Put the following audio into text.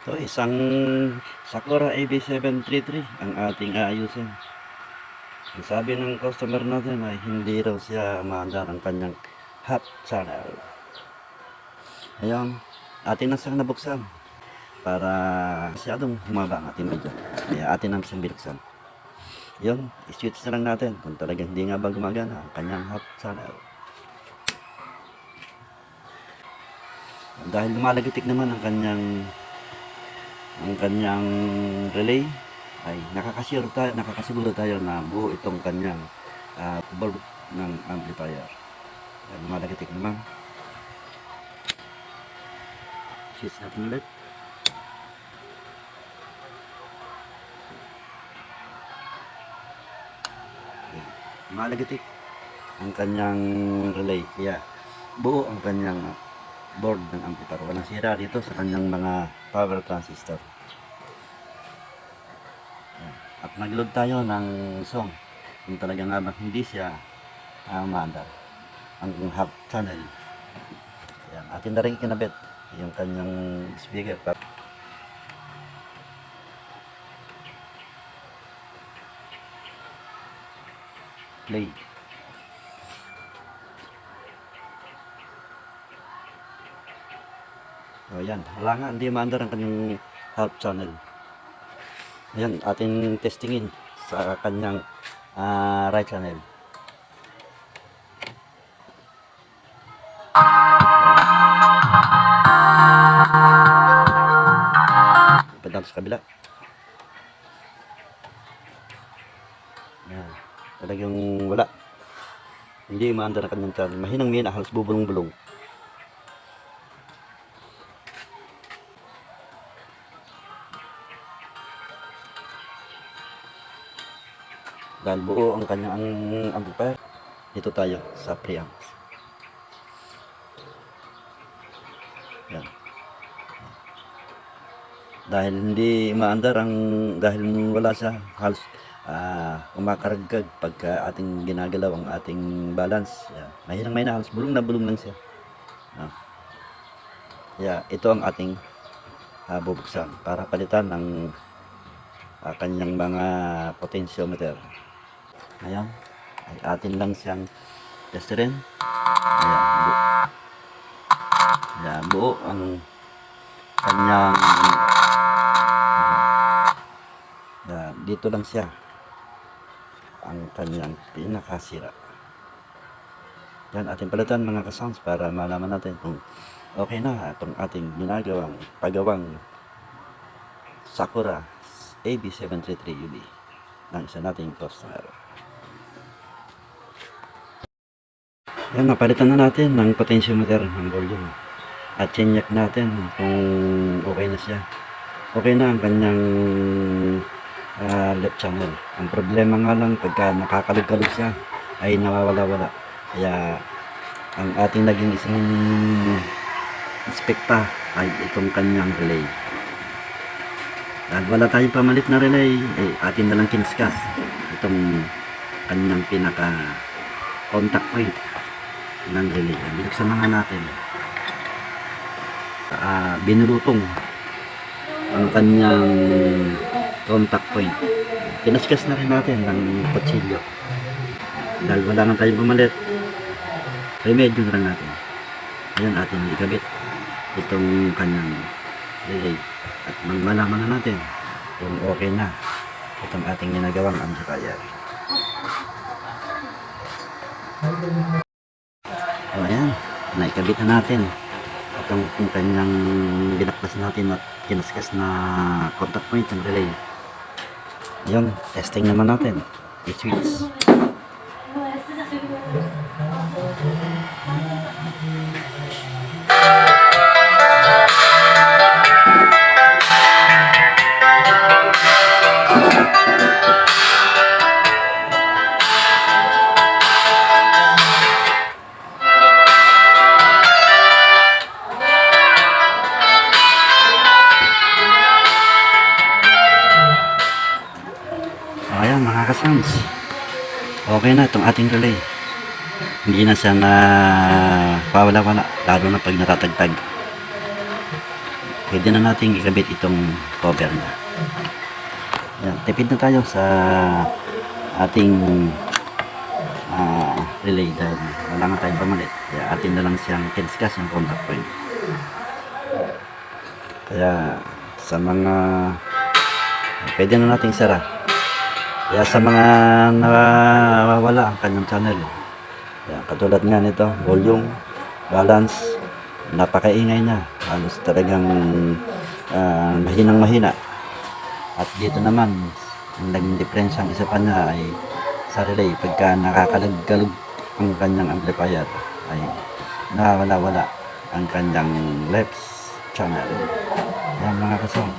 So, isang Sakura AB733 ang ating aayusin. Ang sabi ng customer natin ay hindi raw siya maandar ang kanyang hot channel. Ayan, atin na siyang nabuksan para masyadong humaba ang ating video. Kaya atin na siyang binuksan. Yun, i-switch na lang natin kung talagang hindi nga ba gumagana ang kanyang hot channel. Dahil lumalagitik naman ang kanyang relay, ay nakakasiguro tayo na buo itong kanyang bulb ng amplifier. Dahil lumalagitik naman. Switch natin ulit. Lumalagitik ang kanyang relay, kaya buo ang kanyang board ng amplifier. Walang sira dito sa kanyang mga power transistor. At nag-load tayo ng song kung talaga nga ba hindi siya maandar ang half channel. Yan, atin na rin kinabit yung kanyang speaker. Play. So yan, wala nga, hindi maandar ang kanyang half channel. Ayan, ating testingin sa kanyang right channel. Padang sa kabila. Ayan, talagang wala. Hindi maandar ang kanyang channel. Mahinang-mina, halos bubulong-bulong. Dahil buo ang kanyang amplifier. Dito tayo sa preamps. Yan. Dahil hindi maandar dahil wala siya, halos kumakaragag pagka ating ginagalaw ang ating balance. Yan. Mahinang may na, halos bulong na bulong lang siya. Kaya ito ang ating bubuksan para palitan ng kanyang mga potentiometer. Ayan, ay atin lang siyang testerin. Ayan, buo ang kanyang dito lang siya ang kanyang pinakasira. Yan, ating palitan mga kasounds para malaman natin kung okay na itong ating ginagawang paggawang Sakura AB733UB ng isa nating customer. Yan, napalitan na natin ng potentiometer ng volume at check natin kung okay na siya. Okay na ang kanyang left channel. Ang problema nga lang pagka nakakalog-kalog siya ay nawawala-wala. Kaya ang ating naging isang inspekta ay itong kanyang relay. Dahil wala tayong pamalit na relay, ay atin na lang kiniskas itong kanyang pinaka contact point ng relay. Binuksan na nga natin. Binurutong ang kanyang contact point. Kinaskas na rin natin ng kutsilyo. Dahil wala nang tayong pumalit, remedyo na lang natin. Ayan, atin ikabit itong kanyang relay. At malaman na natin kung okay na itong ating ginagawang amplifier. O ayan, naikabit na natin itong kanyang binaklas natin at kinaskas na contact point ng relay. Ayan, testing naman natin. I-switch. Ayan mga kasounds, okay na itong ating relay. Hindi na siya na pawala-wala, lalo na pag natatagtag. pwede na natin ikabit itong cover niya. Yan, tipid na tayo sa ating relay dahil wala nga tayong pamalit. Kaya atin na lang siyang kiniskas yung contact point. Kaya sa mga pwede na nating sara. Kaya sa mga nawawala ang kanyang channel. Kaya katulad nga nito, volume, balance, napakaingay na. Halos talagang mahinang-mahina. At dito naman, ang naging diferensya ang isa pa niya ay sa relay. Pagka nakakalagkalog ang kanyang amplifier, ay nawawala ang kanyang left channel. Yan mga kasama.